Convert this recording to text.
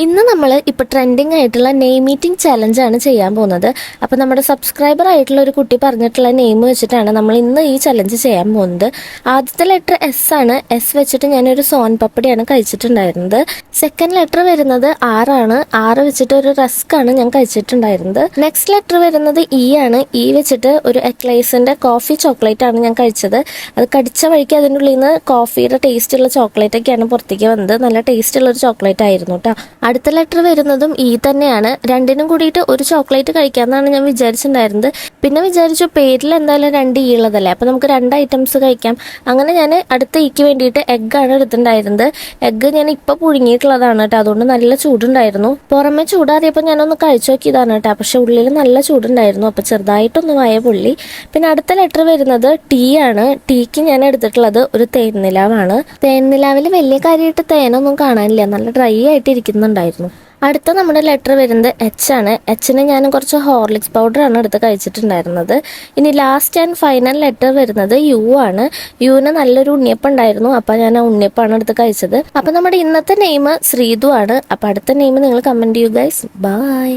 ഇന്ന് നമ്മൾ ഇപ്പോൾ ട്രെൻഡിങ് ആയിട്ടുള്ള നെയിം മീറ്റിംഗ് ചലഞ്ചാണ് ചെയ്യാൻ പോകുന്നത്. അപ്പോൾ നമ്മുടെ സബ്സ്ക്രൈബർ ആയിട്ടുള്ള ഒരു കുട്ടി പറഞ്ഞിട്ടുള്ള നെയിം വെച്ചിട്ടാണ് നമ്മൾ ഇന്ന് ഈ ചലഞ്ച് ചെയ്യാൻ പോകുന്നത്. ആദ്യത്തെ ലെറ്റർ എസ് ആണ്. എസ് വെച്ചിട്ട് ഞാനൊരു സോൻ പപ്പടിയാണ് കഴിച്ചിട്ടുണ്ടായിരുന്നത്. സെക്കൻഡ് ലെറ്റർ വരുന്നത് ആറാണ്. ആറ് വെച്ചിട്ട് ഒരു റസ്ക് ആണ് ഞാൻ കഴിച്ചിട്ടുണ്ടായിരുന്നത്. നെക്സ്റ്റ് ലെറ്റർ വരുന്നത് ഇ ആണ്. ഇ വെച്ചിട്ട് ഒരു എക്ലൈസിന്റെ കോഫി ചോക്ലേറ്റ് ആണ് ഞാൻ കഴിച്ചത്. അത് കടിച്ച വഴിക്ക് അതിൻ്റെ ഉള്ളിൽ നിന്ന് കോഫിയുടെ ടേസ്റ്റ് ഉള്ള ചോക്ലേറ്റ് ഒക്കെയാണ് പുറത്തേക്ക് വന്നത്. നല്ല ടേസ്റ്റ് ഉള്ള ഒരു ചോക്ലേറ്റ് ആയിരുന്നു കേട്ടോ. അടുത്ത ലെറ്റർ വരുന്നതും ഇ തന്നെയാണ്. രണ്ടിനും കൂടിയിട്ട് ഒരു ചോക്ലേറ്റ് കഴിക്കാമെന്നാണ് ഞാൻ വിചാരിച്ചിട്ടുണ്ടായിരുന്നത്. പിന്നെ വിചാരിച്ചു പേരിൽ എന്തായാലും രണ്ട് ഇ ഉള്ളതല്ലേ, അപ്പോൾ നമുക്ക് രണ്ട് ഐറ്റംസ് കഴിക്കാം. അങ്ങനെ ഞാൻ അടുത്ത ഇക്ക് വേണ്ടിയിട്ട് എഗ്ഗാണ് എടുത്തിട്ടുണ്ടായിരുന്നത്. എഗ്ഗ് ഞാൻ ഇപ്പോൾ പുഴുങ്ങിയിട്ടുള്ളതാണ് കേട്ടോ, അതുകൊണ്ട് നല്ല ചൂടുണ്ടായിരുന്നു. പുറമെ ചൂടാറിയപ്പോൾ ഞാനൊന്ന് കഴിച്ചു നോക്കിയതാണ് കേട്ടോ, പക്ഷെ ഉള്ളിൽ നല്ല ചൂടുണ്ടായിരുന്നു. അപ്പോൾ ചെറുതായിട്ടൊന്ന് വായ പൊള്ളി. പിന്നെ അടുത്ത ലെറ്റർ വരുന്നത് ടി ആണ്. ടീക്ക് ഞാൻ എടുത്തിട്ടുള്ളത് ഒരു തേൻനിലാവാണ്. തേൻനിലാവിൽ വലിയ കാര്യമായിട്ട് തേനൊന്നും കാണാനില്ല, നല്ല ഡ്രൈ ആയിട്ട് ഇരിക്കുന്നുണ്ടായിരുന്നു. അടുത്ത നമ്മുടെ ലെറ്റർ വരുന്നത് എച്ച് ആണ്. എച്ചിന് ഞാൻ കുറച്ച് ഹോർലിക്സ് പൗഡറാണ് എടുത്ത് കഴിച്ചിട്ടുണ്ടായിരുന്നത്. ഇനി ലാസ്റ്റ് ആൻഡ് ഫൈനൽ ലെറ്റർ വരുന്നത് യു ആണ്. യുവിന് നല്ലൊരു ഉണ്ണിയപ്പം ഉണ്ടായിരുന്നു, അപ്പോൾ ഞാൻ ആ ഉണ്ണിയപ്പാണ് എടുത്ത് കഴിച്ചത്. അപ്പോൾ നമ്മുടെ ഇന്നത്തെ നെയിം ശ്രീതു ആണ്. അപ്പോൾ അടുത്ത നെയിം നിങ്ങൾ കമൻറ്റ് ചെയ്യൂ ഗൈസ്. ബൈ.